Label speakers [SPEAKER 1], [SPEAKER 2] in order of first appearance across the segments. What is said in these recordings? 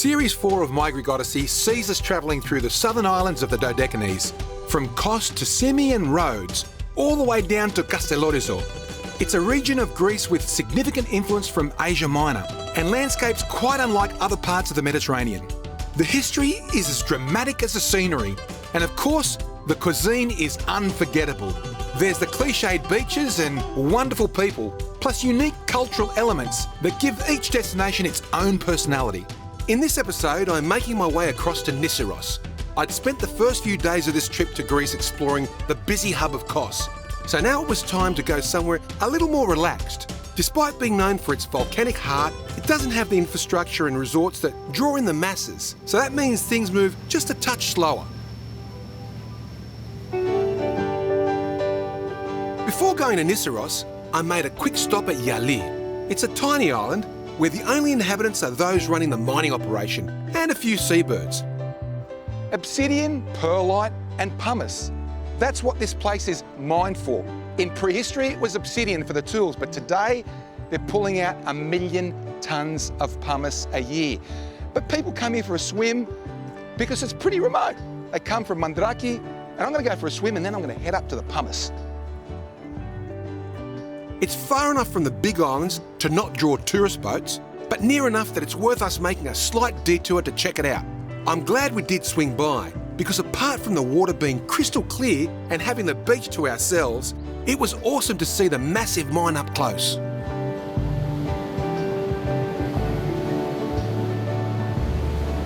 [SPEAKER 1] Series 4 of My Greek Odyssey sees us travelling through the southern islands of the Dodecanese, from Kos to Simi and Rhodes, all the way down to Kastellorizo. It's a region of Greece with significant influence from Asia Minor, and landscapes quite unlike other parts of the Mediterranean. The history is as dramatic as the scenery, and of course, the cuisine is unforgettable. There's the cliched beaches and wonderful people, plus unique cultural elements that give each destination its own personality. In this episode, I'm making my way across to Nisiros. I'd spent the first few days of this trip to Greece exploring the busy hub of Kos, so now it was time to go somewhere a little more relaxed. Despite being known for its volcanic heart, it doesn't have the infrastructure and resorts that draw in the masses, so that means things move just a touch slower. Before going to Nisiros, I made a quick stop at Yali. It's a tiny island where the only inhabitants are those running the mining operation and a few seabirds. Obsidian, perlite and pumice. That's what this place is mined for. In prehistory, it was obsidian for the tools, but today they're pulling out 1 million tonnes of pumice a year. But people come here for a swim because it's pretty remote. They come from Mandraki, and I'm going to go for a swim and then I'm going to head up to the pumice. It's far enough from the big islands to not draw tourist boats, but near enough that it's worth us making a slight detour to check it out. I'm glad we did swing by, because apart from the water being crystal clear and having the beach to ourselves, it was awesome to see the massive mine up close.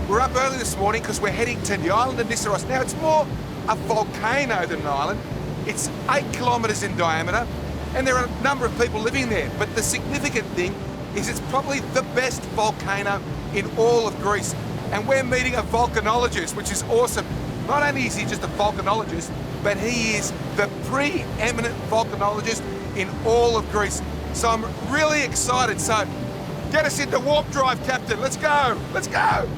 [SPEAKER 1] We're up early this morning because we're heading to the island of Nisiros. Now, it's more a volcano than an island. It's 8 kilometres in diameter, and there are a number of people living there. But the significant thing is it's probably the best volcano in all of Greece. And we're meeting a volcanologist, which is awesome. Not only is he just a volcanologist, but he is the preeminent volcanologist in all of Greece. So I'm really excited. So get us into warp drive, Captain. Let's go. Let's go.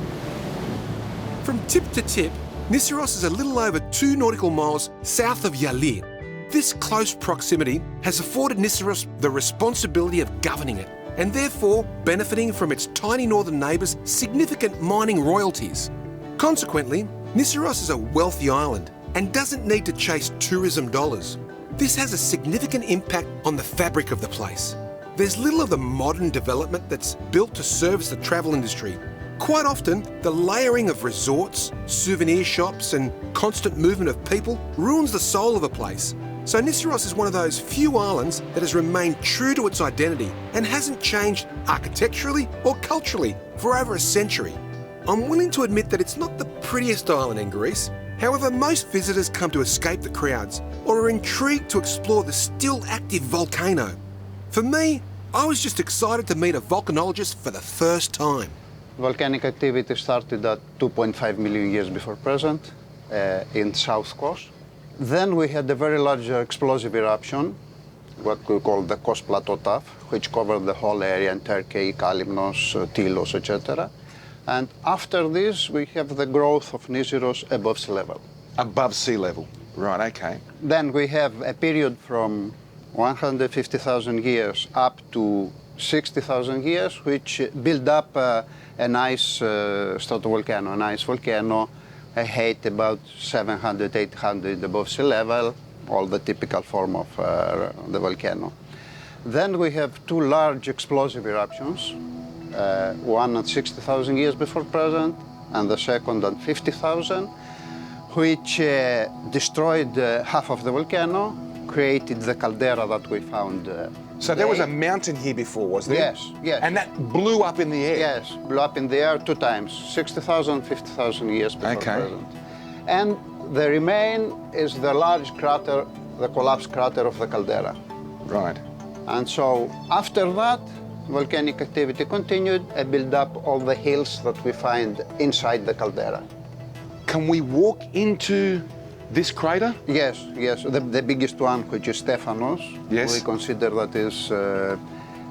[SPEAKER 1] From tip to tip, Nisiros is a little over 2 nautical miles south of Yali. This close proximity has afforded Nisiros the responsibility of governing it, and therefore benefiting from its tiny northern neighbours' significant mining royalties. Consequently, Nisiros is a wealthy island and doesn't need to chase tourism dollars. This has a significant impact on the fabric of the place. There's little of the modern development that's built to service the travel industry. Quite often, the layering of resorts, souvenir shops and constant movement of people ruins the soul of a place. So Nisiros is one of those few islands that has remained true to its identity and hasn't changed architecturally or culturally for over a century. I'm willing to admit that it's not the prettiest island in Greece. However, most visitors come to escape the crowds or are intrigued to explore the still active volcano. For me, I was just excited to meet a volcanologist for the first time.
[SPEAKER 2] Volcanic activity started at 2.5 million years before present in South Kos. Then we had a very large explosive eruption, what we call the Kos Plateau Tuff, which covered the whole area in Turkey, Kalimnos, Tilos, etc. And after this, we have the growth of Nisiros above sea level.
[SPEAKER 1] Above sea level, right, okay.
[SPEAKER 2] Then we have a period from 150,000 years up to 60,000 years, which build up an ice stratovolcano, an ice volcano, a height about 700, 800 above sea level, all the typical form of the volcano. Then we have 2 large explosive eruptions, one at 60,000 years before present, and the second at 50,000, which destroyed half of the volcano, created the caldera that we found.
[SPEAKER 1] So there was a mountain here before, was there?
[SPEAKER 2] Yes, yes.
[SPEAKER 1] And that blew up in the air?
[SPEAKER 2] Yes, blew up in the air 2 times, 60,000, 50,000 years before present. And the remain is the large crater, the collapsed crater of the caldera.
[SPEAKER 1] Right.
[SPEAKER 2] And so after that, volcanic activity continued and built up all the hills that we find inside the caldera.
[SPEAKER 1] Can we walk into this crater?
[SPEAKER 2] Yes, yes. The biggest one, which is Stephanos,
[SPEAKER 1] yes.
[SPEAKER 2] We consider that is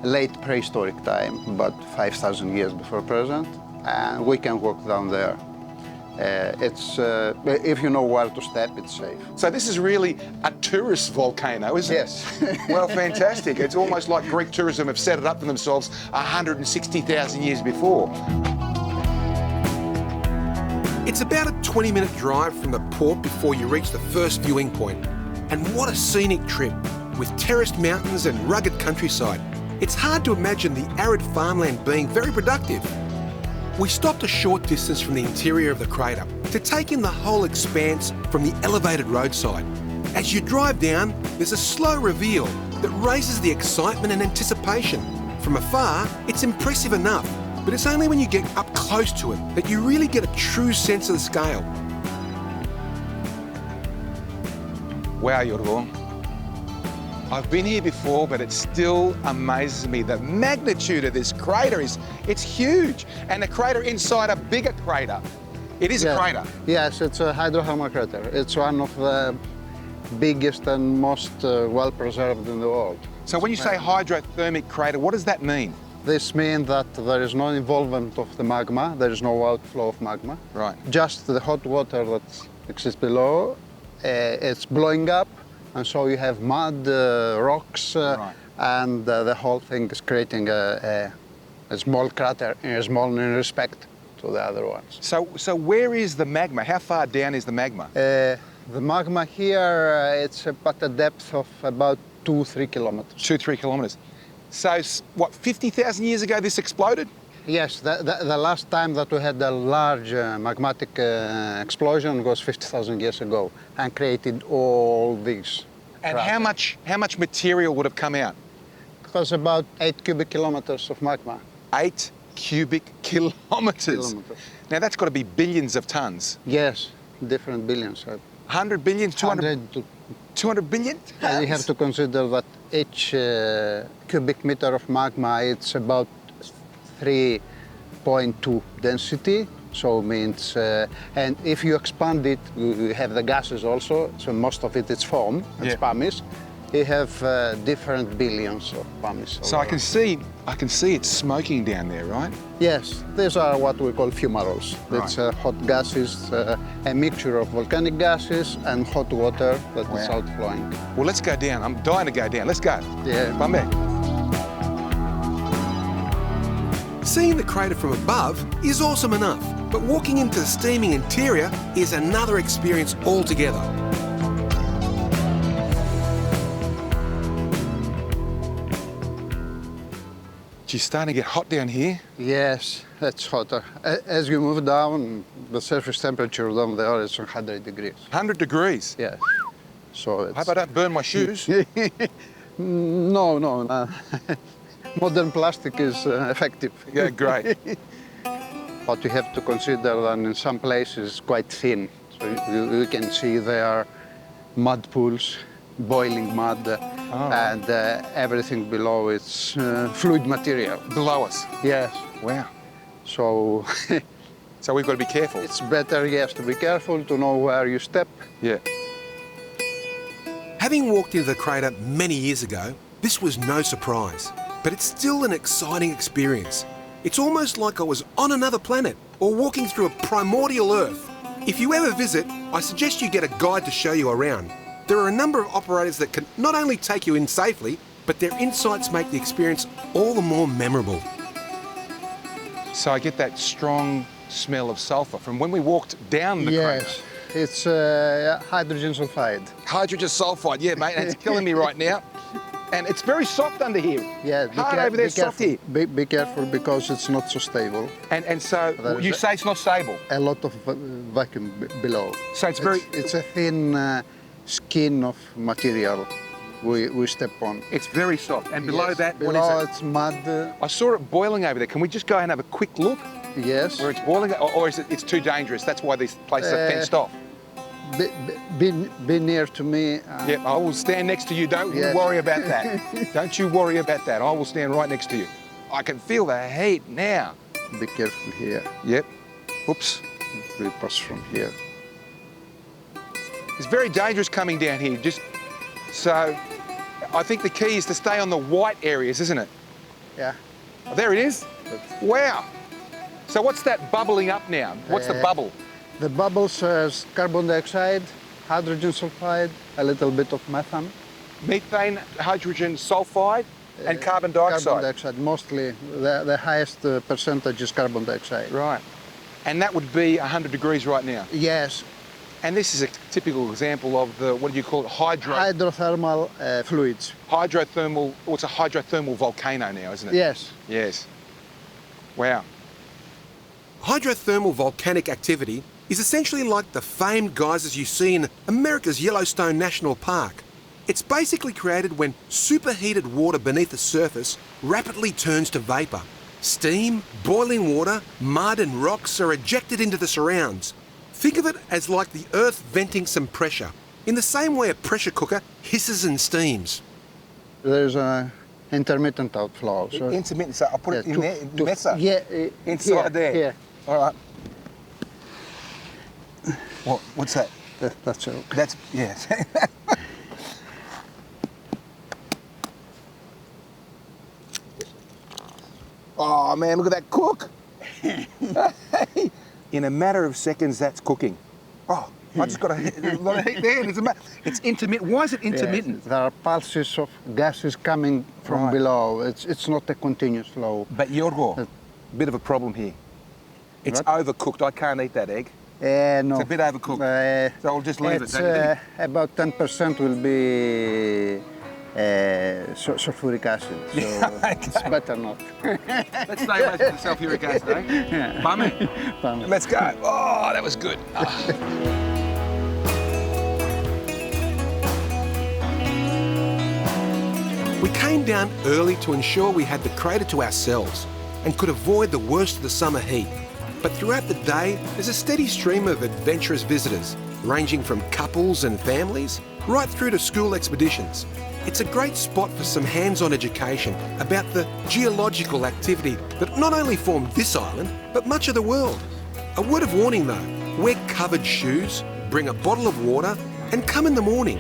[SPEAKER 2] late prehistoric time, about 5,000 years before present, and we can walk down there. If you know where to step, it's safe.
[SPEAKER 1] So this is really a tourist volcano, isn't it?
[SPEAKER 2] Yes.
[SPEAKER 1] Well, fantastic. It's almost like Greek tourism have set it up for themselves 160,000 years before.
[SPEAKER 3] It's about a 20-minute drive from the port before you reach the first viewing point. And what a scenic trip, with terraced mountains and rugged countryside. It's hard to imagine the arid farmland being very productive. We stopped a short distance from the interior of the crater to take in the whole expanse from the elevated roadside. As you drive down, there's a slow reveal that raises the excitement and anticipation. From afar, it's impressive enough, but it's only when you get up close to it that you really get a true sense of the scale.
[SPEAKER 1] Wow, Yorgo. I've been here before, but it still amazes me. The magnitude of this crater it's huge. And the crater inside a bigger crater. It is a crater.
[SPEAKER 2] Yes, it's a hydrothermal crater. It's one of the biggest and most well-preserved in the world.
[SPEAKER 1] So when you say hydrothermic crater, what does that mean?
[SPEAKER 2] This means that there is no involvement of the magma, there is no outflow of magma.
[SPEAKER 1] Right.
[SPEAKER 2] Just the hot water that exists below, it's blowing up, and so you have mud, rocks, and the whole thing is creating a small crater, small in respect to the other ones.
[SPEAKER 1] So where is the magma? How far down is the magma?
[SPEAKER 2] The magma here, it's at a depth of about 2-3 kilometers.
[SPEAKER 1] 2-3 kilometers. So what, 50,000 years ago this exploded?
[SPEAKER 2] Yes, the last time that we had a large magmatic explosion was 50,000 years ago and created all these.
[SPEAKER 1] And how much material would have come out?
[SPEAKER 2] It was about 8 cubic kilometers of magma.
[SPEAKER 1] 8 cubic kilometers. Now that's got to be billions of tons.
[SPEAKER 2] Yes, different billions.
[SPEAKER 1] 100 billion, 200, 200 billion?
[SPEAKER 2] You have to consider that each cubic meter of magma, it's about 3.2 density, so means, and if you expand it, you have the gases also, so most of it is foam, it's pumice. You have different billions of pumice.
[SPEAKER 1] So I can see it's smoking down there, right?
[SPEAKER 2] Yes, these are what we call fumaroles. It's hot gases, a mixture of volcanic gases and hot water that is outflowing.
[SPEAKER 1] Well, let's go down. I'm dying to go down. Let's go.
[SPEAKER 2] Yeah.
[SPEAKER 1] Come back.
[SPEAKER 3] Seeing the crater from above is awesome enough, but walking into the steaming interior is another experience altogether.
[SPEAKER 1] It's starting to get hot down here.
[SPEAKER 2] Yes, it's hotter. As you move down, the surface temperature down there is 100 degrees.
[SPEAKER 1] 100 degrees?
[SPEAKER 2] Yes. So it's...
[SPEAKER 1] I hope I don't burn my shoes.
[SPEAKER 2] No. Modern plastic is effective.
[SPEAKER 1] Yeah, great.
[SPEAKER 2] But you have to consider that in some places it's quite thin. So you can see there are mud pools, boiling mud, and everything below it's fluid material.
[SPEAKER 1] Below us?
[SPEAKER 2] Yes.
[SPEAKER 1] Wow.
[SPEAKER 2] So...
[SPEAKER 1] So we've got to be careful.
[SPEAKER 2] It's better, yes, to be careful, to know where you step.
[SPEAKER 1] Yeah.
[SPEAKER 3] Having walked into the crater many years ago, this was no surprise. But it's still an exciting experience. It's almost like I was on another planet or walking through a primordial Earth. If you ever visit, I suggest you get a guide to show you around. There are a number of operators that can not only take you in safely, but their insights make the experience all the more memorable.
[SPEAKER 1] So I get that strong smell of sulfur from when we walked down the crater.
[SPEAKER 2] Yes, it's hydrogen sulfide.
[SPEAKER 1] Hydrogen sulfide, yeah, mate, and it's killing me right now. And it's very soft under here.
[SPEAKER 2] Yeah,
[SPEAKER 1] hard over there, soft here.
[SPEAKER 2] Be careful because it's not so stable.
[SPEAKER 1] And so you say it's not stable?
[SPEAKER 2] A lot of vacuum below.
[SPEAKER 1] So
[SPEAKER 2] it's a thin skin of material we step on.
[SPEAKER 1] It's very soft. And below that,
[SPEAKER 2] below
[SPEAKER 1] what is it?
[SPEAKER 2] It's mud.
[SPEAKER 1] I saw it boiling over there. Can we just go and have a quick look?
[SPEAKER 2] Yes.
[SPEAKER 1] Where it's boiling, or is it's too dangerous? That's why these places are fenced off.
[SPEAKER 2] Be near to me.
[SPEAKER 1] Yep, I will stand next to you. Don't you worry about that. Don't you worry about that. I will stand right next to you. I can feel the heat now.
[SPEAKER 2] Be careful here.
[SPEAKER 1] Yep. Oops.
[SPEAKER 2] We pass from here.
[SPEAKER 1] It's very dangerous coming down here. So I think the key is to stay on the white areas, isn't it?
[SPEAKER 2] Yeah.
[SPEAKER 1] Oh, there it is. Wow. So what's that bubbling up now? What's the bubble?
[SPEAKER 2] The bubbles is carbon dioxide, hydrogen sulfide, a little bit of methane.
[SPEAKER 1] Methane, hydrogen sulfide, and carbon dioxide.
[SPEAKER 2] Carbon dioxide, mostly. The highest percentage is carbon dioxide.
[SPEAKER 1] Right. And that would be 100 degrees right now.
[SPEAKER 2] Yes,
[SPEAKER 1] And this is a typical example of the, what do you call it,
[SPEAKER 2] hydrothermal fluids.
[SPEAKER 1] hydrothermal, well, it's a hydrothermal volcano now, isn't it?
[SPEAKER 2] Yes.
[SPEAKER 1] Yes. Wow.
[SPEAKER 3] Hydrothermal volcanic activity is essentially like the famed geysers you see in America's Yellowstone National Park. It's basically created when superheated water beneath the surface rapidly turns to vapour. Steam, boiling water, mud and rocks are ejected into the surrounds. Think of it as like the earth venting some pressure, in the same way a pressure cooker hisses and steams.
[SPEAKER 2] There's an intermittent outflow. So
[SPEAKER 1] Intermittent, so I'll put it in there, inside
[SPEAKER 2] here,
[SPEAKER 1] there.
[SPEAKER 2] Here.
[SPEAKER 1] All right. What's that?
[SPEAKER 2] That's it.
[SPEAKER 1] That's, yes. Oh man, look at that cook. In a matter of seconds, that's cooking. Oh, I just got a lot of heat there. It's intermittent. Why is it intermittent?
[SPEAKER 2] Yes, there are pulses of gases coming from
[SPEAKER 1] Right.
[SPEAKER 2] below. It's not a continuous flow.
[SPEAKER 1] But Yorgo, bit of a problem here. It's overcooked. I can't eat that egg.
[SPEAKER 2] No.
[SPEAKER 1] It's a bit overcooked. So I'll just leave it.
[SPEAKER 2] It's
[SPEAKER 1] don't you think?
[SPEAKER 2] about 10% will be sulfuric acid, so it's better not.
[SPEAKER 1] Let's stay away from the sulfuric acid, eh? Bummy. Let's go. Oh, that was good.
[SPEAKER 3] We came down early to ensure we had the crater to ourselves and could avoid the worst of the summer heat. But throughout the day, there's a steady stream of adventurous visitors, ranging from couples and families right through to school expeditions. It's a great spot for some hands-on education about the geological activity that not only formed this island, but much of the world. A word of warning though, wear covered shoes, bring a bottle of water, and come in the morning.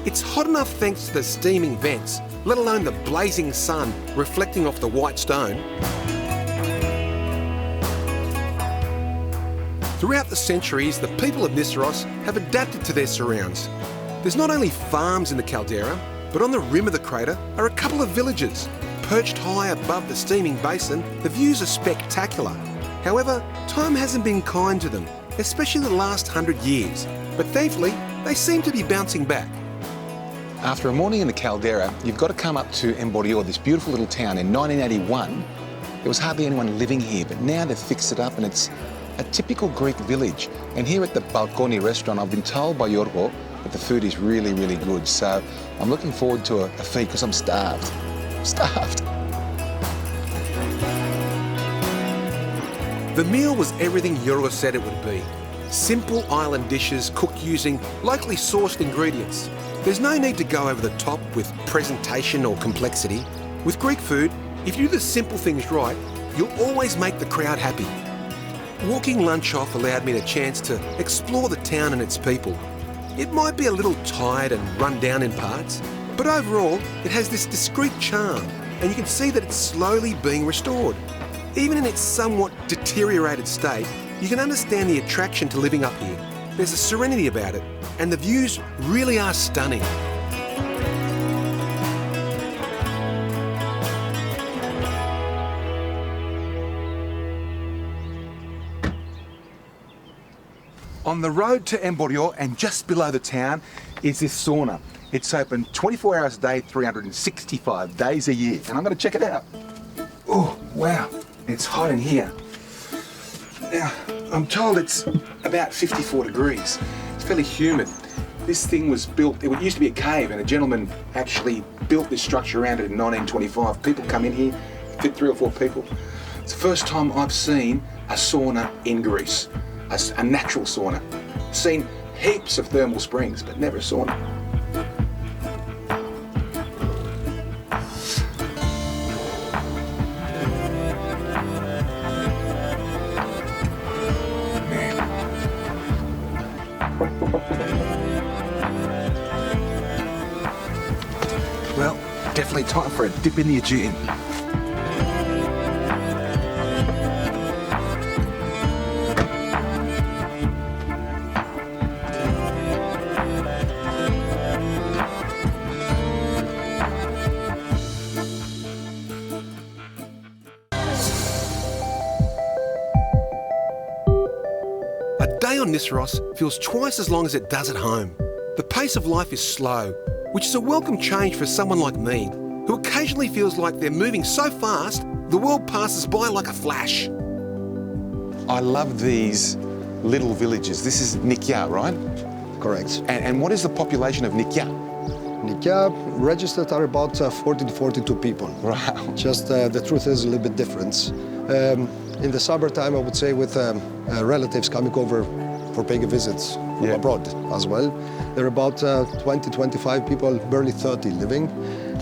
[SPEAKER 3] It's hot enough thanks to the steaming vents, let alone the blazing sun reflecting off the white stone. Throughout the centuries, the people of Nisiros have adapted to their surrounds. There's not only farms in the caldera, but on the rim of the crater are a couple of villages. Perched high above the steaming basin, the views are spectacular. However, time hasn't been kind to them, especially the last 100 years. But thankfully, they seem to be bouncing back.
[SPEAKER 1] After a morning in the caldera, you've got to come up to Emborio, this beautiful little town. In 1981, there was hardly anyone living here, but now they've fixed it up and it's a typical Greek village. And here at the Balkoni restaurant, I've been told by Yorgo that the food is really, really good. So I'm looking forward to a feed because I'm starved. Starved.
[SPEAKER 3] The meal was everything Yorgo said it would be. Simple island dishes cooked using locally sourced ingredients. There's no need to go over the top with presentation or complexity. With Greek food, if you do the simple things right, you'll always make the crowd happy. Walking lunch off allowed me the chance to explore the town and its people. It might be a little tired and run down in parts, but overall it has this discreet charm and you can see that it's slowly being restored. Even in its somewhat deteriorated state, you can understand the attraction to living up here. There's a serenity about it, and the views really are stunning.
[SPEAKER 1] On the road to Emborio and just below the town is this sauna. It's open 24 hours a day, 365 days a year. And I'm going to check it out. Oh, wow. It's hot in here. Now, I'm told it's about 54 degrees. It's fairly humid. This thing was built, it used to be a cave, and a gentleman actually built this structure around it in 1925. People come in here, fit 3 or 4 people. It's the first time I've seen a sauna in Greece, a natural sauna. Seen heaps of thermal springs, but never a sauna. Well, definitely time for a dip in the Aegean.
[SPEAKER 3] day on Nisyros feels twice as long as it does at home. The pace of life is slow, which is a welcome change for someone like me, who occasionally feels like they're moving so fast, the world passes by like a flash.
[SPEAKER 4] I love these little villages. This is Nikya, right?
[SPEAKER 5] Correct.
[SPEAKER 4] And what is the population of Nikya?
[SPEAKER 5] Nikya registered are about 40 to 42 people.
[SPEAKER 4] Wow.
[SPEAKER 5] Just the truth is a little bit different. In the summertime, I would say with relatives coming over for paying a visit from abroad as well. There are about 20, 25 people, barely 30 living.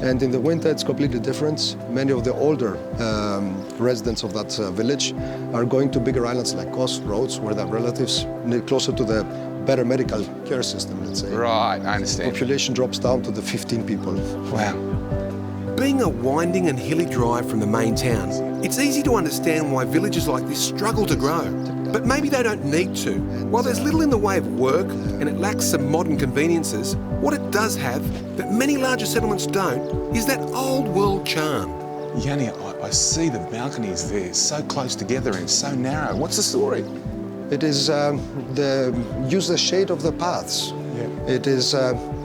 [SPEAKER 5] And in the winter, it's completely different. Many of the older residents of that village are going to bigger islands like Kos, Rhodes, where they have relatives, closer to the better medical care system, let's say.
[SPEAKER 4] Right, I understand.
[SPEAKER 5] Population drops down to the 15 people.
[SPEAKER 4] Wow.
[SPEAKER 3] Being a winding and hilly drive from the main town, it's easy to understand why villages like this struggle to grow. But maybe they don't need to. While there's little in the way of work and it lacks some modern conveniences, what it does have, that many larger settlements don't, is that old world charm.
[SPEAKER 4] Yanni, I see the balconies there, so close together and so narrow. What's the story?
[SPEAKER 5] It is use the shade of the paths.
[SPEAKER 4] Yeah.
[SPEAKER 5] It is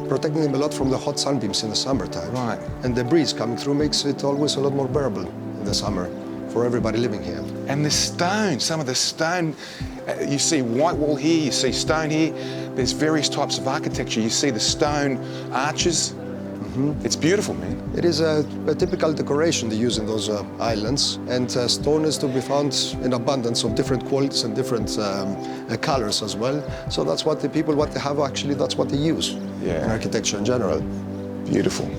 [SPEAKER 5] protecting them a lot from the hot sunbeams in the summertime.
[SPEAKER 4] Right.
[SPEAKER 5] And the breeze coming through makes it always a lot more bearable in the summer for everybody living here.
[SPEAKER 4] And the stone, some of the stone, you see white wall here, you see stone here. There's various types of architecture. You see the stone arches. It's beautiful, man.
[SPEAKER 5] It is a typical decoration they use in those islands, and stone is to be found in abundance of different qualities and different colors as well. So that's what the people, what they have actually, that's what they use in architecture in general.
[SPEAKER 4] Beautiful.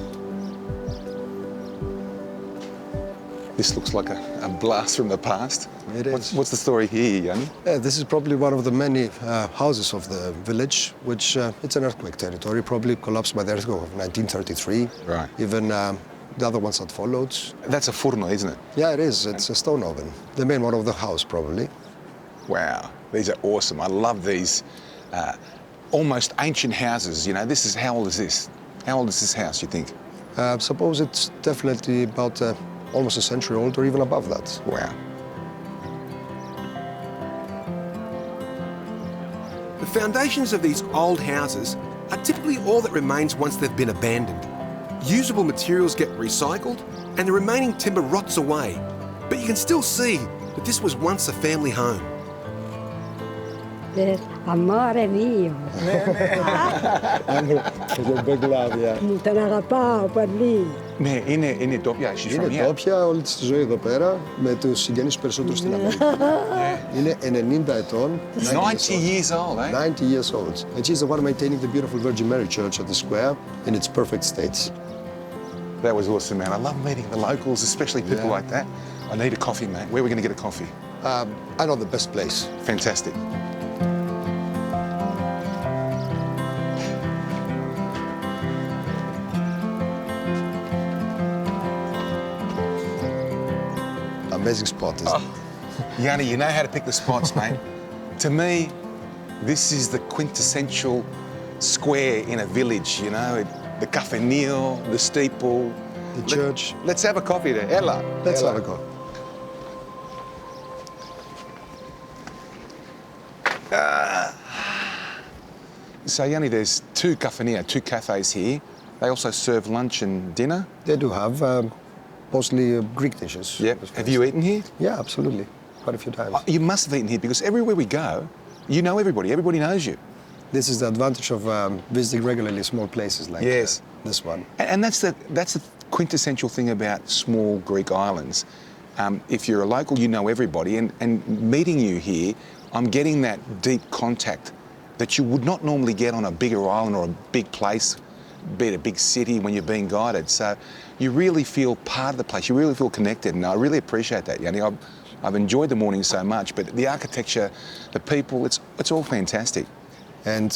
[SPEAKER 4] This looks like a blast from the past.
[SPEAKER 5] It is.
[SPEAKER 4] What's the story here, Yanni?
[SPEAKER 5] This is probably one of the many houses of the village, which it's an earthquake territory, probably collapsed by the earthquake of 1933.
[SPEAKER 4] Right.
[SPEAKER 5] Even the other ones that followed.
[SPEAKER 4] That's a furno, isn't it?
[SPEAKER 5] Yeah, it is. It's a stone oven. The main one of the house, probably.
[SPEAKER 4] Wow, these are awesome. I love these almost ancient houses. You know, this is, how old is this? How old is this house, you think?
[SPEAKER 5] Suppose it's definitely about almost a century old or even above that.
[SPEAKER 4] Wow.
[SPEAKER 3] The foundations of these old houses are typically all that remains once they've been abandoned. Usable materials get recycled and the remaining timber rots away. But you can still see that this was once a family home.
[SPEAKER 6] Amore mio.
[SPEAKER 5] It's a big love, yeah.
[SPEAKER 6] Τον αγαπάω πολύ.
[SPEAKER 4] Ναι, είναι ντόπια. She's from
[SPEAKER 5] Είναι
[SPEAKER 4] here.
[SPEAKER 5] ντόπια όλη τη ζωή εδώ πέρα, με τους συγγενείς περισσότερους στην Αμερική. Είναι 90 ετών.
[SPEAKER 4] 90 years old, eh?
[SPEAKER 5] 90 years old. And she's the one maintaining the beautiful Virgin Mary Church at the square in its perfect state.
[SPEAKER 4] That was awesome, man. I love meeting the locals, especially people like that. I need a coffee, mate. Where are we going to get a coffee?
[SPEAKER 5] I know the best place.
[SPEAKER 4] Fantastic.
[SPEAKER 5] Amazing spot, isn't it?
[SPEAKER 4] Yanni, you know how to pick the spots, mate. To me, this is the quintessential square in a village, you know, the cafenil, the steeple.
[SPEAKER 5] The church.
[SPEAKER 4] Let's have a coffee there. Ella.
[SPEAKER 5] Let's
[SPEAKER 4] Ella.
[SPEAKER 5] have a go.
[SPEAKER 4] So, Yanni, there's two cafenil, two cafes here. They also serve lunch and dinner.
[SPEAKER 5] They do have mostly Greek dishes.
[SPEAKER 4] Yep. Have you eaten here?
[SPEAKER 5] Yeah, absolutely. Quite a few times.
[SPEAKER 4] You must have eaten here because everywhere we go, you know everybody. Everybody knows you.
[SPEAKER 5] This is the advantage of visiting regularly small places like this one.
[SPEAKER 4] And that's the quintessential thing about small Greek islands. If you're a local, you know everybody. And meeting you here, I'm getting that deep contact that you would not normally get on a bigger island or a big place, be it a big city when you're being guided. So you really feel part of the place. You really feel connected. And I really appreciate that, Yanni. I've enjoyed the morning so much, but the architecture, the people, it's all fantastic.
[SPEAKER 5] And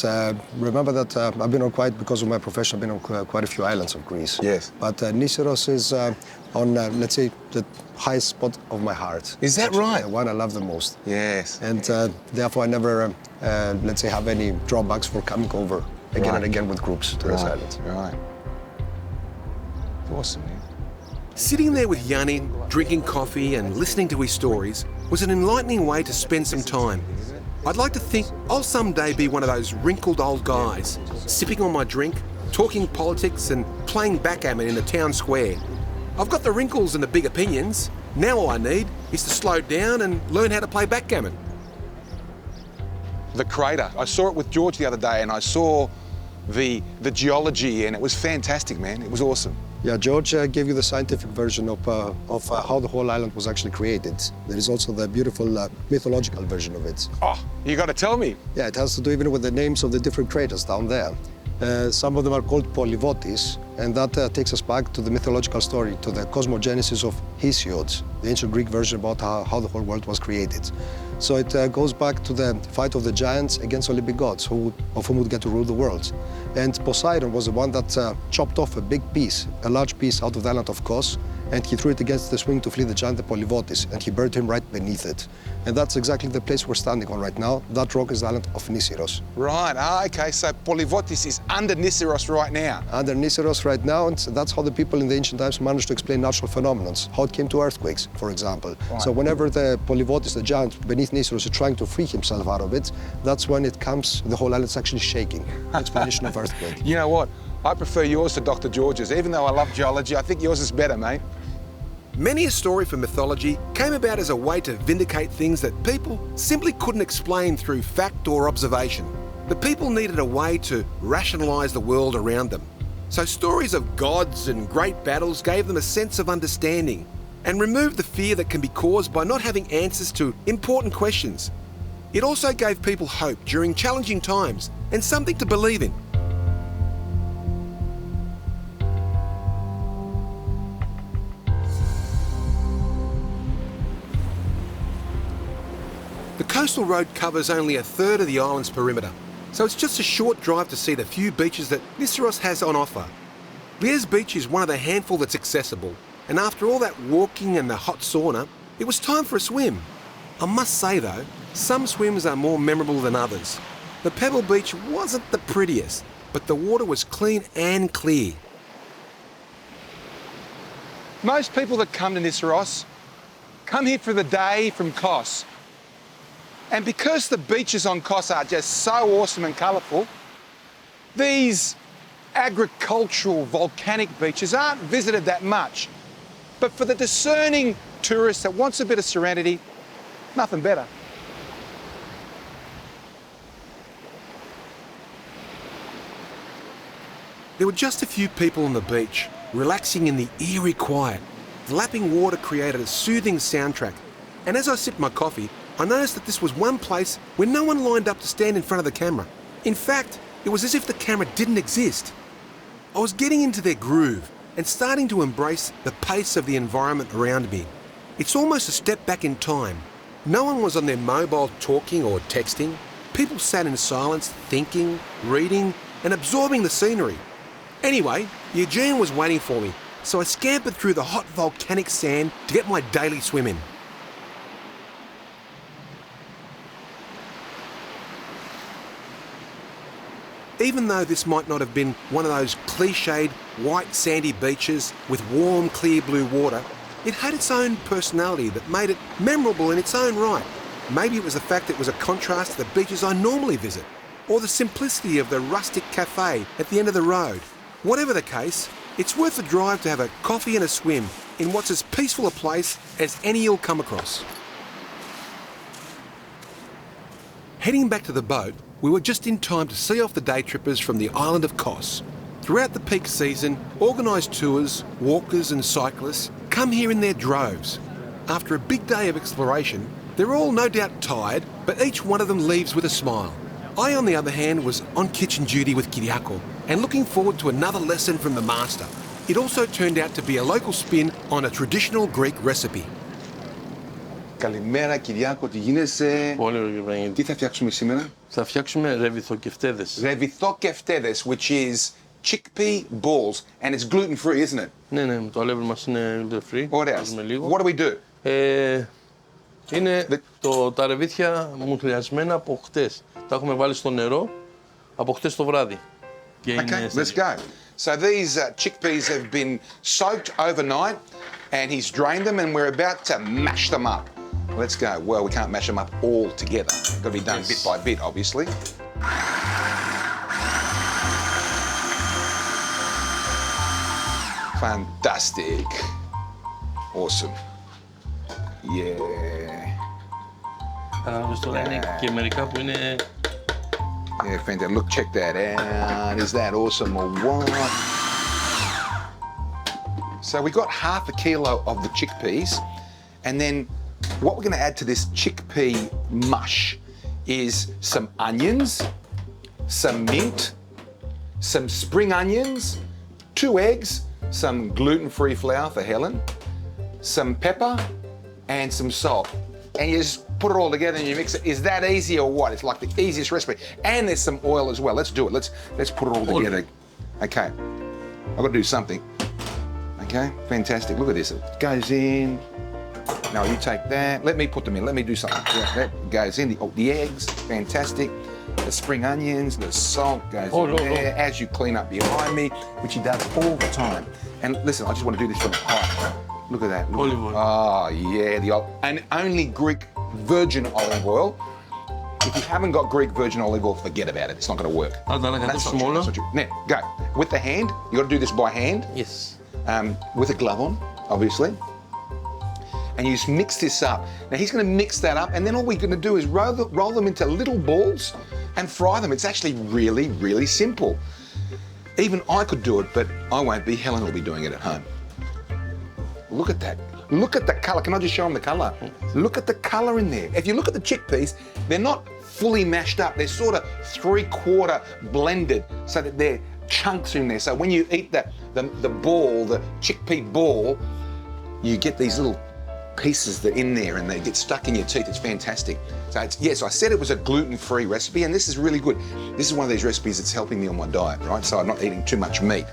[SPEAKER 5] remember that I've been on because of my profession, I've been on quite a few islands of Greece.
[SPEAKER 4] Yes.
[SPEAKER 5] But Nisiros is on, let's say, the highest spot of my heart.
[SPEAKER 4] Is that right?
[SPEAKER 5] The one I love the most.
[SPEAKER 4] Yes.
[SPEAKER 5] And therefore I never, let's say, have any drawbacks for coming over again and again with groups to this island.
[SPEAKER 4] Right. Awesome, man.
[SPEAKER 3] Sitting there with Yanni, drinking coffee and listening to his stories was an enlightening way to spend some time. I'd like to think I'll someday be one of those wrinkled old guys, sipping on my drink, talking politics and playing backgammon in the town square. I've got the wrinkles and the big opinions. Now all I need is to slow down and learn how to play backgammon.
[SPEAKER 4] The crater. I saw it with George the other day and I saw the geology and it was fantastic, man. It was awesome.
[SPEAKER 5] Yeah, George gave you the scientific version of how the whole island was actually created. There is also the beautiful mythological version of it.
[SPEAKER 4] Oh, you got to tell me.
[SPEAKER 5] Yeah, it has to do even with the names of the different craters down there. Some of them are called polyvotis, and that takes us back to the mythological story, to the cosmogenesis of Hesiod, the ancient Greek version about how the whole world was created. So it goes back to the fight of the giants against Olympic gods, of whom would get to rule the world. And Poseidon was the one that chopped off a large piece out of the island of Kos, and he threw it against the swing to flee the giant, the Polyvotis, and he buried him right beneath it. And that's exactly the place we're standing on right now. That rock is the island of Nisiros.
[SPEAKER 4] Right, okay, so Polyvotis is under Nisiros right now.
[SPEAKER 5] Under Nisiros right now, and that's how the people in the ancient times managed to explain natural phenomena, how it came to earthquakes, for example.
[SPEAKER 4] Right.
[SPEAKER 5] So whenever the Polyvotis, the giant beneath Nisiros, is trying to free himself out of it, that's when it comes, the whole island's actually shaking. Explanation of earthquake.
[SPEAKER 4] You know what? I prefer yours to Dr. George's. Even though I love geology, I think yours is better, mate.
[SPEAKER 3] Many a story from mythology came about as a way to vindicate things that people simply couldn't explain through fact or observation. The people needed a way to rationalise the world around them. So stories of gods and great battles gave them a sense of understanding and removed the fear that can be caused by not having answers to important questions. It also gave people hope during challenging times and something to believe in. The coastal road covers only a third of the island's perimeter, so it's just a short drive to see the few beaches that Nisiros has on offer. Liège Beach is one of the handful that's accessible, and after all that walking and the hot sauna, it was time for a swim. I must say though, some swims are more memorable than others. The Pebble Beach wasn't the prettiest, but the water was clean and clear.
[SPEAKER 4] Most people that come to Nisiros come here for the day from Kos. And because the beaches on Kos are just so awesome and colourful, these agricultural volcanic beaches aren't visited that much. But for the discerning tourist that wants a bit of serenity, nothing better.
[SPEAKER 3] There were just a few people on the beach, relaxing in the eerie quiet. The lapping water created a soothing soundtrack, and as I sipped my coffee, I noticed that this was one place where no one lined up to stand in front of the camera. In fact, it was as if the camera didn't exist. I was getting into their groove and starting to embrace the pace of the environment around me. It's almost a step back in time. No one was on their mobile talking or texting. People sat in silence, thinking, reading, and absorbing the scenery. Anyway, the Aegean was waiting for me, so I scampered through the hot volcanic sand to get my daily swim in. Even though this might not have been one of those cliched white sandy beaches with warm clear blue water, it had its own personality that made it memorable in its own right. Maybe it was the fact that it was a contrast to the beaches I normally visit, or the simplicity of the rustic cafe at the end of the road. Whatever the case, it's worth the drive to have a coffee and a swim in what's as peaceful a place as any you'll come across. Heading back to the boat, we were just in time to see off the day trippers from the island of Kos. Throughout the peak season, organised tours, walkers and cyclists come here in their droves. After a big day of exploration, they're all no doubt tired, but each one of them leaves with a smile. I, on the other hand, was on kitchen duty with Kyriako and looking forward to another lesson from the master. It also turned out to be a local spin on a traditional Greek recipe.
[SPEAKER 4] Καλημέρα Κυριάκο, τι γίνεσαι?
[SPEAKER 7] Πολύ ωραία πράγμα.
[SPEAKER 4] Τι θα φτιάξουμε σήμερα?
[SPEAKER 7] Θα φτιάξουμε ρεβιθοκεφτέδες.
[SPEAKER 4] Ρεβιθοκεφτέδες, which is chickpea balls, and it's gluten free, isn't it?
[SPEAKER 7] Ναι, το αλεύρι μας είναι gluten free.
[SPEAKER 4] Ωραία.
[SPEAKER 7] Λίγο.
[SPEAKER 4] What do we do?
[SPEAKER 7] Είναι τα ρεβίθια μουθλιασμένα από χτες. Τα έχουμε βάλει στο νερό από χτες το βράδυ.
[SPEAKER 4] Okay, let's go. So these chickpeas have been soaked overnight and he's drained them and we're about to mash them up. Let's go. Well, we can't mash them up all together. Got to be done bit by bit, obviously. Fantastic. Awesome. Yeah.
[SPEAKER 7] Τώρα είναι και μερικά που είναι...
[SPEAKER 4] Yeah, fantastic. Look, check that out. Is that awesome or what? So we got half a kilo of the chickpeas, and then what we're going to add to this chickpea mush is some onions, some mint, some spring onions, 2 eggs, some gluten-free flour for Helen, some pepper, and some salt. And you just put it all together and you mix it. Is that easy or what? It's like the easiest recipe. And there's some oil as well. Let's do it. Let's put it all together. Okay. I've got to do something. Okay, fantastic. Look at this. It goes in. Now you take that. Let me put them in. Let me do something. Yeah, that goes in. The eggs, fantastic. The spring onions, the salt goes in there as you clean up behind me, which he does all the time. And listen, I just want to do this from the height. Look at that. Look.
[SPEAKER 7] Olive oil.
[SPEAKER 4] Oh, yeah. And only Greek virgin olive oil. If you haven't got Greek virgin olive oil, forget about it. It's not going to work.
[SPEAKER 7] That's not true.
[SPEAKER 4] Now, go. With the hand, you got to do this by hand.
[SPEAKER 7] Yes.
[SPEAKER 4] With a glove on, obviously. And you just mix this up. Now he's going to mix that up, and then all we're going to do is roll them into little balls and fry them. It's actually really, really simple. Even I could do it, but I won't be. Helen will be doing it at home. Look at that. Look at the colour. Can I just show them the colour? Look at the colour in there. If you look at the chickpeas, they're not fully mashed up. They're sort of 3/4 blended so that they're chunks in there. So when you eat the ball, the chickpea ball, you get these little pieces that are in there and they get stuck in your teeth. It's fantastic. So yes, I said it was a gluten-free recipe, and this is really good. This is one of these recipes that's helping me on my diet, right? So I'm not eating too much meat.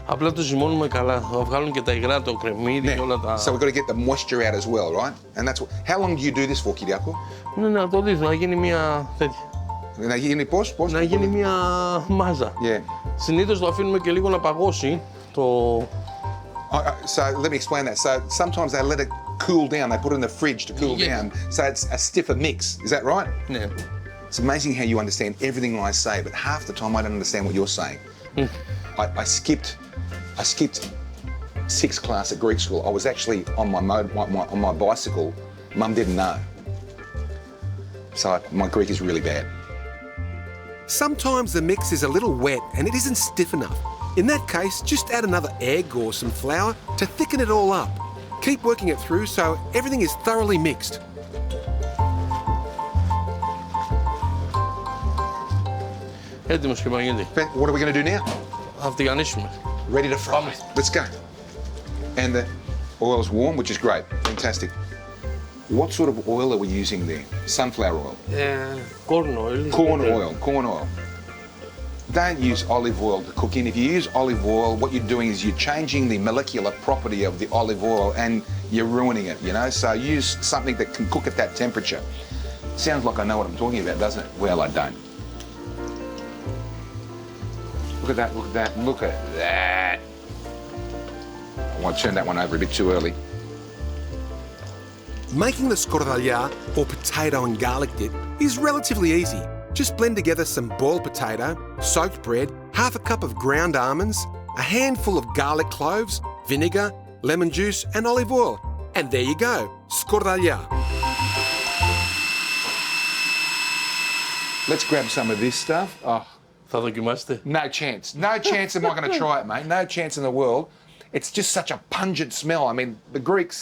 [SPEAKER 7] Απλά το ζυμώνουμε καλά. Θα βγάλουν και τα υγρά, το κρεμμύδι και όλα τα...
[SPEAKER 4] So we've got to get the moisture out as well, right? And that's what... How long do you do this for, Kyriako?
[SPEAKER 7] Ναι, να το δεις, να γίνει μια τέτοια.
[SPEAKER 4] Να γίνει πώς?
[SPEAKER 7] Να γίνει μια μάζα.
[SPEAKER 4] Yeah.
[SPEAKER 7] Συνήθως το αφήνουμε και λίγο να παγώσει το...
[SPEAKER 4] So let me explain that. So sometimes they let it cool down. They put it in the fridge to cool down. So it's a stiffer mix. Is that right?
[SPEAKER 7] Ναι.
[SPEAKER 4] It's amazing how you understand everything I say, but half the time I don't understand what you're saying. I skipped 6th class at Greek school. I was actually on my bicycle. Mum didn't know. So my Greek is really bad.
[SPEAKER 3] Sometimes the mix is a little wet and it isn't stiff enough. In that case, just add another egg or some flour to thicken it all up. Keep working it through so everything is thoroughly mixed.
[SPEAKER 7] Έτοιμος και μαγείρι.
[SPEAKER 4] What are we going to do now?
[SPEAKER 7] Θα φτυγανίσουμε.
[SPEAKER 4] Ready to fry. Let's go. And the oil's warm, which is great. Fantastic. What sort of oil are we using there? Sunflower oil?
[SPEAKER 7] Corn oil.
[SPEAKER 4] Corn oil. Don't use olive oil to cook in. If you use olive oil, what you're doing is you're changing the molecular property of the olive oil and you're ruining it, you know? So use something that can cook at that temperature. Sounds like I know what I'm talking about, doesn't it? Well, I don't. Look at that, look at that, look at that. I want to turn that one over a bit too early.
[SPEAKER 3] Making the skordalya, or potato and garlic dip, is relatively easy. Just blend together some boiled potato, soaked bread, half a cup of ground almonds, a handful of garlic cloves, vinegar, lemon juice and olive oil. And there you go, skordalya.
[SPEAKER 4] Let's grab some of this stuff. Oh.
[SPEAKER 7] Θα δοκιμάσετε.
[SPEAKER 4] No chance. No chance am I going to try it, mate. No chance in the world. It's just such a pungent smell. I mean, the Greeks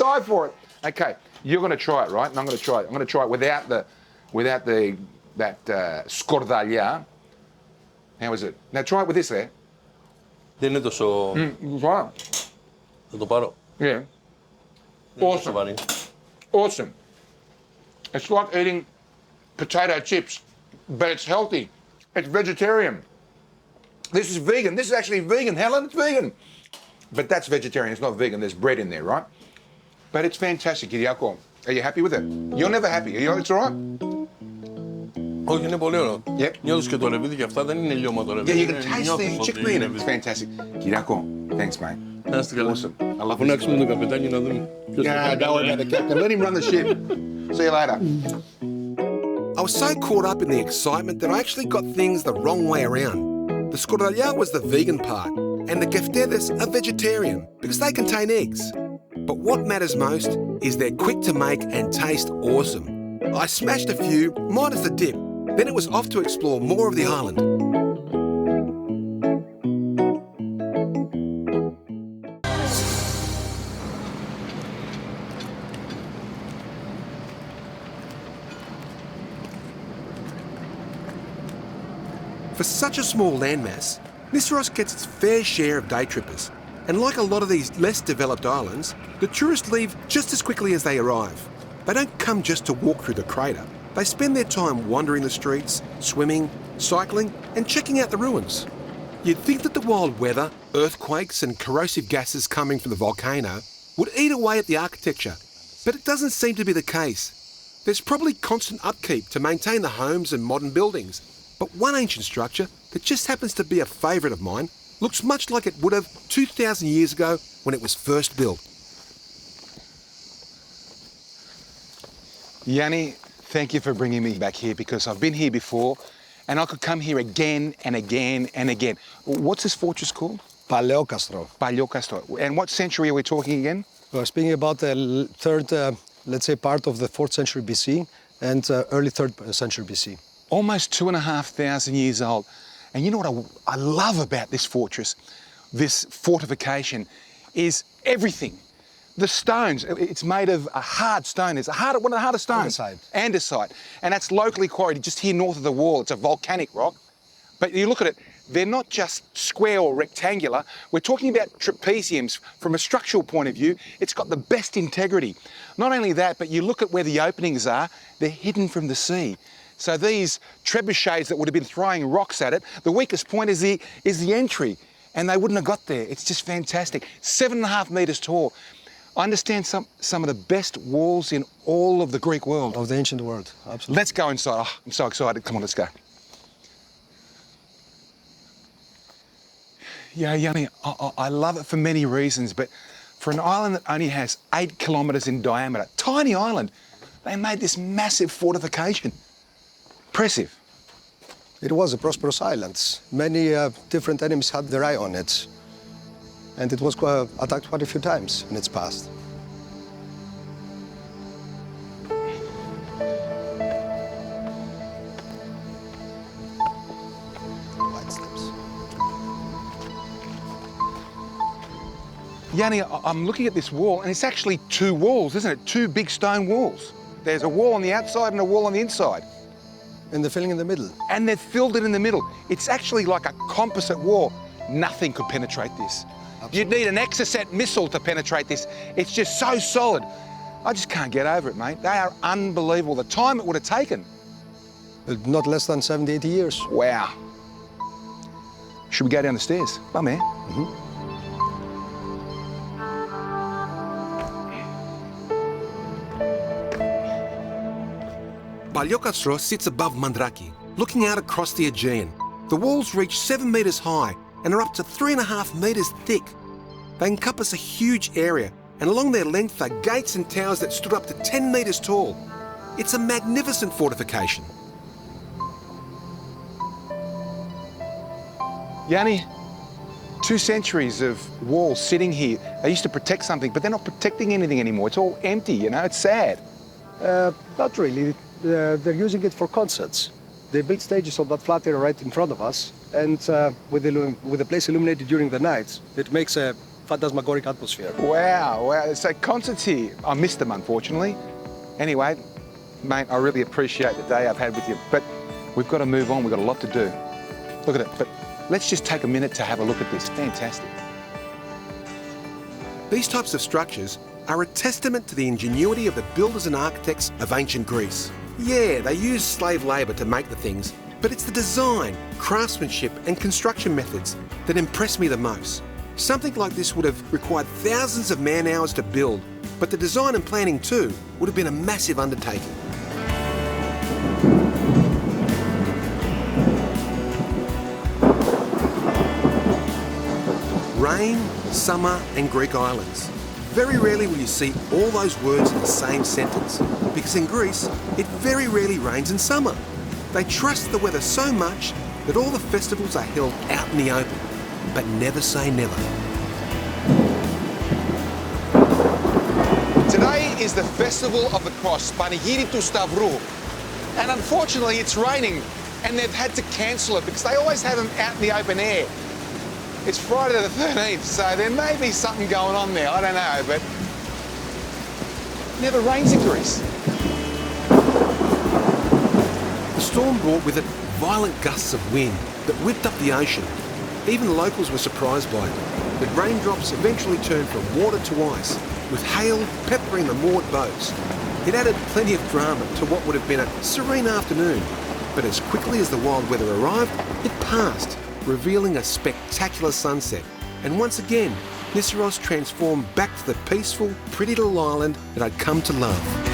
[SPEAKER 4] die for it. Okay, you're going to try it, right? And I'm going to try it. I'm going to try it without that skordalya. How is it? Now try it with this there.
[SPEAKER 7] Δεν είναι τόσο...
[SPEAKER 4] Right.
[SPEAKER 7] Θα το πάρω.
[SPEAKER 4] Yeah. Awesome. Awesome. It's like eating potato chips, but it's healthy. It's vegetarian. This is vegan. This is actually vegan, Helen. It's vegan. But that's vegetarian. It's not vegan. There's bread in there, right? But it's fantastic, Kyriako. Are you happy with it? You're never happy. It's all right?
[SPEAKER 7] Όχι, είναι πολύ ωραίο.
[SPEAKER 4] Yep.
[SPEAKER 7] Νιώθεις και το ρεβίδι και αυτά δεν είναι λιώμα το ρεβίδι.
[SPEAKER 4] Yeah, you can taste the chickpea in it. It's fantastic. Kyriako, thanks, mate.
[SPEAKER 7] Να είστε καλά.
[SPEAKER 4] Awesome. I love this.
[SPEAKER 7] Φωνάξουμε τον καπετάνιο να δούμε.
[SPEAKER 4] Yeah, don't worry about the captain. Let him run the ship. See you later.
[SPEAKER 3] I was so caught up in the excitement that I actually got things the wrong way around. The scordaglià was the vegan part, and the gaftedes are vegetarian because they contain eggs. But what matters most is they're quick to make and taste awesome. I smashed a few, minus the dip. Then it was off to explore more of the island. For such a small landmass, Nίσυros gets its fair share of day trippers. And like a lot of these less developed islands, the tourists leave just as quickly as they arrive. They don't come just to walk through the crater. They spend their time wandering the streets, swimming, cycling, and checking out the ruins. You'd think that the wild weather, earthquakes, and corrosive gases coming from the volcano would eat away at the architecture, but it doesn't seem to be the case. There's probably constant upkeep to maintain the homes and modern buildings, but one ancient structure that just happens to be a favourite of mine looks much like it would have 2,000 years ago when it was first built.
[SPEAKER 4] Yanni, thank you for bringing me back here because I've been here before and I could come here again and again and again. What's this fortress called?
[SPEAKER 5] Παλαιόκαστρο.
[SPEAKER 4] Παλαιόκαστρο. And what century are we talking again?
[SPEAKER 5] We're speaking about the third, let's say, part of the 4th century BC and early 3rd century BC.
[SPEAKER 4] Almost 2,500 years old. And you know what I love about this fortress, this fortification, is everything. The stones, it's made of a hard stone. It's one of the hardest stones.
[SPEAKER 5] Andesite.
[SPEAKER 4] Andesite. And that's locally quarried just here north of the wall. It's a volcanic rock. But you look at it, they're not just square or rectangular. We're talking about trapeziums. From a structural point of view, it's got the best integrity. Not only that, but you look at where the openings are, they're hidden from the sea. So these trebuchets that would have been throwing rocks at it, the weakest point is the entry. And they wouldn't have got there. It's just fantastic. 7.5 metres tall. I understand some of the best walls in all of the Greek world.
[SPEAKER 5] Of the ancient world, absolutely.
[SPEAKER 4] Let's go inside. Oh, I'm so excited. Come on, let's go. Yeah, Yanni, I love it for many reasons, but for an island that only has 8 kilometres in diameter, tiny island, they made this massive fortification. Impressive.
[SPEAKER 5] It was a prosperous island. Many different enemies had their eye on it. And it was attacked quite a few times in its past. White steps.
[SPEAKER 4] Yanni, I'm looking at this wall, and it's actually 2 walls, isn't it? 2 big stone walls. There's a wall on the outside and a wall on the inside.
[SPEAKER 5] And they're filling in the middle.
[SPEAKER 4] And they've filled it in the middle. It's actually like a composite wall. Nothing could penetrate this. Absolutely. You'd need an Exocet missile to penetrate this. It's just so solid. I just can't get over it, mate. They are unbelievable. The time it would have taken.
[SPEAKER 5] Not less than 70, 80 years.
[SPEAKER 4] Wow. Should we go down the stairs? Bum, man.
[SPEAKER 3] Παλαιόκαστρο sits above Mandraki, looking out across the Aegean. The walls reach 7 metres high and are up to 3.5 metres thick. They encompass a huge area, and along their length are gates and towers that stood up to 10 metres tall. It's a magnificent fortification.
[SPEAKER 4] Yanni, 2 centuries of walls sitting here. They used to protect something, but they're not protecting anything anymore. It's all empty, you know, it's sad.
[SPEAKER 5] Not really. They're using it for concerts. They built stages on that flat area right in front of us, and with the place illuminated during the night, it makes a phantasmagoric atmosphere.
[SPEAKER 4] Wow. So concerts here. I missed them, unfortunately. Anyway, mate, I really appreciate the day I've had with you, but we've got to move on. We've got a lot to do. Look at it. But let's just take a minute to have a look at this. Fantastic.
[SPEAKER 3] These types of structures are a testament to the ingenuity of the builders and architects of ancient Greece. Yeah, they used slave labour to make the things, but it's the design, craftsmanship and construction methods that impress me the most. Something like this would have required thousands of man-hours to build, but the design and planning too would have been a massive undertaking. Rain, summer and Greek islands. very rarely will you see all those words in the same sentence, because in Greece, it very rarely rains in summer. They trust the weather so much that all the festivals are held out in the open, but never say never.
[SPEAKER 4] Today is the Festival of the Cross, Πανηγύρι του Σταυρού. And unfortunately it's raining and they've had to cancel it because they always have them out in the open air. It's Friday the 13th, so there may be something going on there, I don't know, but it never rains in Greece.
[SPEAKER 3] The storm brought with it violent gusts of wind that whipped up the ocean. Even locals were surprised by it. The raindrops eventually turned from water to ice, with hail peppering the moored boats. It added plenty of drama to what would have been a serene afternoon. But as quickly as the wild weather arrived, it passed, revealing a spectacular sunset. And once again, Nisiros transformed back to the peaceful, pretty little island that I'd come to love.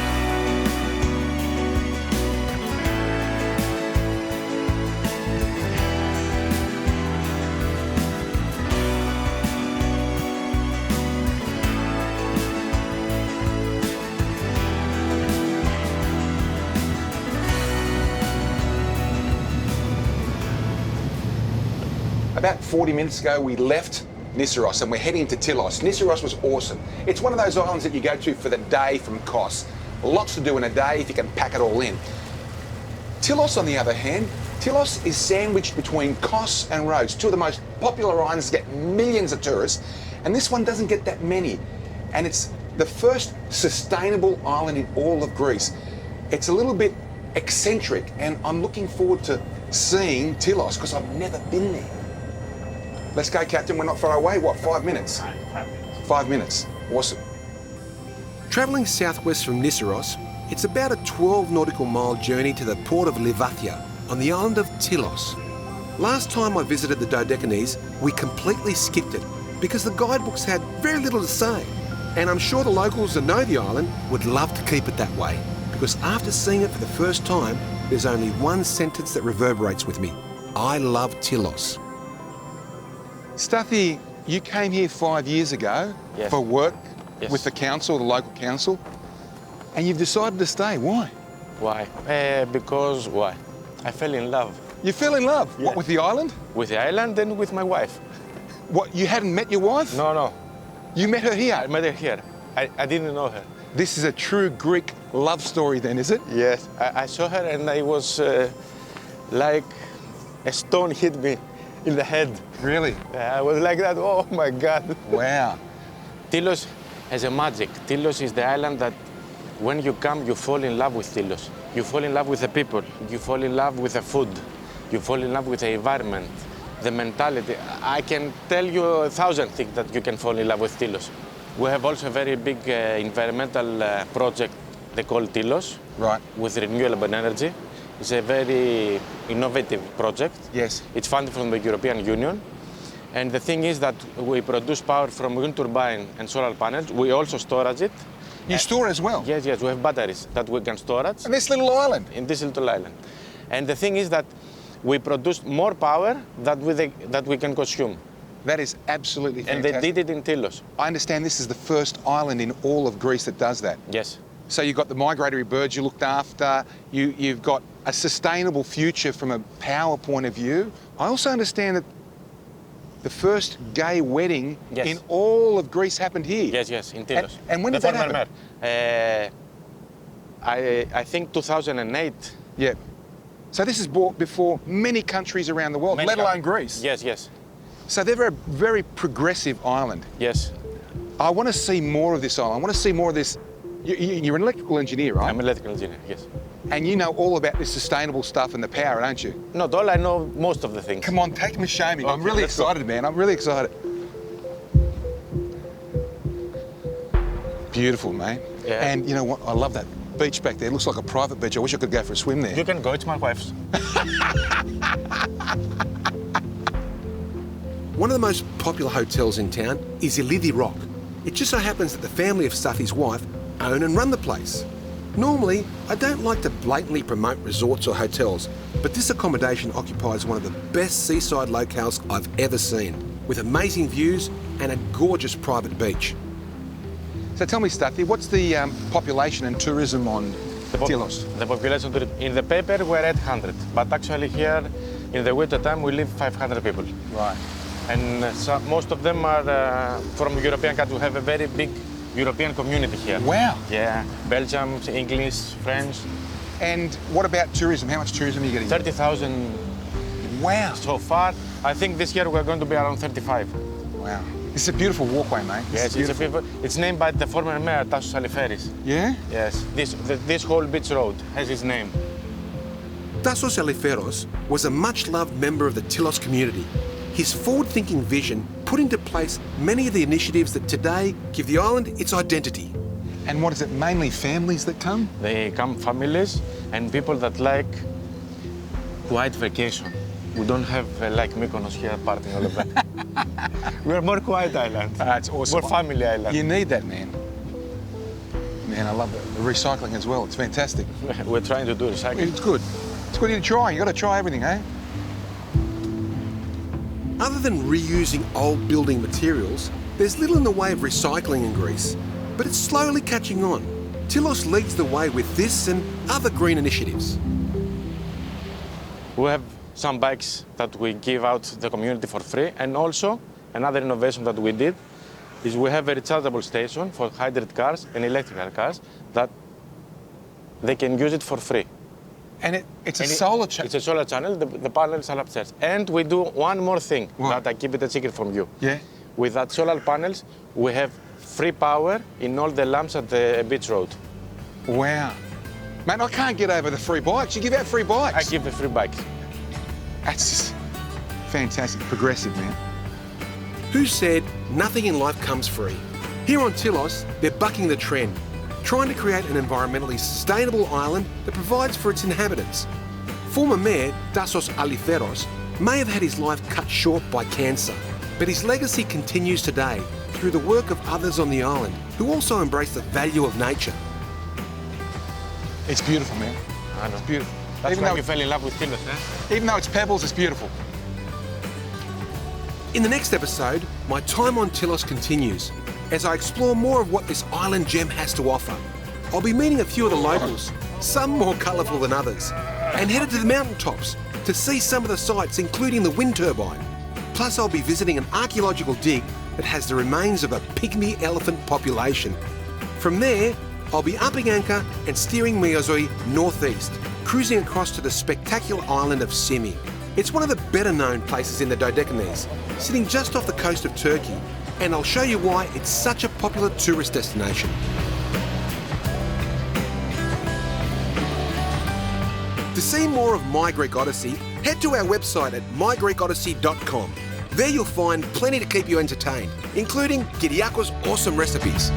[SPEAKER 4] About 40 minutes ago, we left Nisiros and we're heading to Tilos. Nisiros was awesome. It's one of those islands that you go to for the day from Kos. Lots to do in a day if you can pack it all in. Tilos, on the other hand, Tilos is sandwiched between Kos and Rhodes, two of the most popular islands that get millions of tourists, and this one doesn't get that many. And it's the first sustainable island in all of Greece. It's a little bit eccentric, and I'm looking forward to seeing Tilos because I've never been there. Let's go, Captain. We're not far away. What, 5 minutes? 5 minutes. Awesome.
[SPEAKER 3] Travelling southwest from Nisiros, it's about a 12 nautical mile journey to the port of Livathia on the island of Tilos. Last time I visited the Dodecanese, we completely skipped it because the guidebooks had very little to say. And I'm sure the locals that know the island would love to keep it that way, because after seeing it for the first time, there's only one sentence that reverberates with me. I love Tilos.
[SPEAKER 4] Stathi, you came here 5 years ago for work with the council, the local council, and you've decided to stay. Why?
[SPEAKER 8] Why? Because why? I fell in love.
[SPEAKER 4] You fell in love?
[SPEAKER 8] Yeah.
[SPEAKER 4] What, with the island?
[SPEAKER 8] With the island and with my wife.
[SPEAKER 4] What, you hadn't met your wife?
[SPEAKER 8] No, no.
[SPEAKER 4] You met her here?
[SPEAKER 8] I met her here. I didn't know her.
[SPEAKER 4] This is a true Greek love story then, is it?
[SPEAKER 8] Yes. I saw her and I was like a stone hit me in the head.
[SPEAKER 4] Really?
[SPEAKER 8] I was like that, oh my God.
[SPEAKER 4] Wow.
[SPEAKER 8] Tilos has a magic. Tilos is the island that when you come, you fall in love with Tilos. You fall in love with the people. You fall in love with the food. You fall in love with the environment, the mentality. I can tell you 1,000 things that you can fall in love with Tilos. We have also a very big environmental project they call Tilos,
[SPEAKER 4] Right.
[SPEAKER 8] with renewable energy. It's a very innovative project.
[SPEAKER 4] Yes.
[SPEAKER 8] It's funded from the European Union. And the thing is that we produce power from wind turbine and solar panels. We also storage it.
[SPEAKER 4] You store as well?
[SPEAKER 8] Yes, yes, we have batteries that we can storage
[SPEAKER 4] In this little island?
[SPEAKER 8] in this little island. And the thing is that we produce more power that we can consume.
[SPEAKER 4] That is absolutely fantastic.
[SPEAKER 8] And they did it in Tilos.
[SPEAKER 4] I understand this is the first island in all of Greece that does that.
[SPEAKER 8] Yes.
[SPEAKER 4] So you've got the migratory birds you looked after, you've got a sustainable future from a power point of view. I also understand that the first gay wedding in all of Greece happened here.
[SPEAKER 8] Yes, yes, in Tilos.
[SPEAKER 4] And when did that happen?
[SPEAKER 8] I think 2008.
[SPEAKER 4] Yeah. So this is bought before many countries around the world, let alone Greece.
[SPEAKER 8] Yes, yes.
[SPEAKER 4] So they're a very progressive island.
[SPEAKER 8] Yes.
[SPEAKER 4] I want to see more of this island. I want to see more of this. You're an electrical engineer, right?
[SPEAKER 8] I'm an electrical engineer, yes.
[SPEAKER 4] And you know all about this sustainable stuff and the power, don't you?
[SPEAKER 8] Not all, I know most of the things.
[SPEAKER 4] Come on, take me, show me.
[SPEAKER 8] Okay,
[SPEAKER 4] I'm really
[SPEAKER 8] let's go.
[SPEAKER 4] excited, man. I'm really excited. Beautiful, mate.
[SPEAKER 8] Yeah.
[SPEAKER 4] And you know what? I love that beach back there. It looks like a private beach. I wish I could go for a swim there.
[SPEAKER 8] You can go, it's my wife's.
[SPEAKER 3] One of the most popular hotels in town is Ellidi Rock. It just so happens that the family of Staffi's wife own and run the place. Normally, I don't like to blatantly promote resorts or hotels, but this accommodation occupies one of the best seaside locales I've ever seen, with amazing views and a gorgeous private beach.
[SPEAKER 4] So tell me, Stathi, what's the population and tourism on Tilos?
[SPEAKER 8] The population in the paper we're 800, but actually here in the winter time we live 500 people.
[SPEAKER 4] Right.
[SPEAKER 8] And most of them are from European countries. We have a very big European community here.
[SPEAKER 4] Wow.
[SPEAKER 8] Yeah, Belgium, English, French.
[SPEAKER 4] And what about tourism? How much tourism are you getting?
[SPEAKER 8] 30,000
[SPEAKER 4] Wow.
[SPEAKER 8] so far. I think this year we're going to be around 35.
[SPEAKER 4] Wow. It's a beautiful walkway, mate.
[SPEAKER 8] Yes, it's named by the former mayor, Tasos Aliferis.
[SPEAKER 4] Yeah?
[SPEAKER 8] Yes, this whole beach road has his name.
[SPEAKER 3] Tasos Aliferis was a much-loved member of the Tilos community. His forward-thinking vision put into place many of the initiatives that today give the island its identity.
[SPEAKER 4] And what is it, mainly families that come?
[SPEAKER 8] They come families and people that like quiet vacation. We don't have like Mykonos here partying all of that. We're more quiet island.
[SPEAKER 4] That's awesome.
[SPEAKER 8] More family island.
[SPEAKER 4] You need that, man. Man, I love it. The recycling as well. It's fantastic.
[SPEAKER 8] We're trying to do recycling.
[SPEAKER 4] It's good. It's good to try. You got to try everything, eh?
[SPEAKER 3] Other than reusing old building materials, there's little in the way of recycling in Greece, but it's slowly catching on. Tilos leads the way with this and other green initiatives.
[SPEAKER 8] We have some bikes that we give out to the community for free, and also another innovation that we did is we have a rechargeable station for hybrid cars and electrical cars that they can use it for free.
[SPEAKER 4] And it's a solar channel.
[SPEAKER 8] It's a solar channel, the panels are upstairs. And we do one more thing that I keep it a secret from you.
[SPEAKER 4] Yeah?
[SPEAKER 8] With that solar panels, we have free power in all the lamps at the beach road.
[SPEAKER 4] Wow. Man, I can't get over the free bikes. You give out free bikes.
[SPEAKER 8] I give the free bikes.
[SPEAKER 4] That's just fantastic. Progressive, man.
[SPEAKER 3] Who said nothing in life comes free? Here on Tilos, they're bucking the trend, trying to create an environmentally sustainable island that provides for its inhabitants. Former Mayor Tasos Aliferis may have had his life cut short by cancer, but his legacy continues today through the work of others on the island who also embrace the value of nature.
[SPEAKER 4] It's beautiful, man.
[SPEAKER 8] I know.
[SPEAKER 4] It's beautiful.
[SPEAKER 8] That's
[SPEAKER 4] Even
[SPEAKER 8] why
[SPEAKER 4] though
[SPEAKER 8] you fell in love with Tilos, eh?
[SPEAKER 4] Even though it's pebbles, it's beautiful.
[SPEAKER 3] In the next episode, my time on Tilos continues as I explore more of what this island gem has to offer. I'll be meeting a few of the locals, some more colourful than others, and headed to the mountaintops to see some of the sights, including the wind turbine. Plus, I'll be visiting an archaeological dig that has the remains of a pygmy elephant population. From there, I'll be upping anchor and steering Miozoi northeast, cruising across to the spectacular island of Simi. It's one of the better-known places in the Dodecanese, sitting just off the coast of Turkey, and I'll show you why it's such a popular tourist destination. To see more of My Greek Odyssey, head to our website at mygreekodyssey.com. There you'll find plenty to keep you entertained, including Kyriakos' awesome recipes.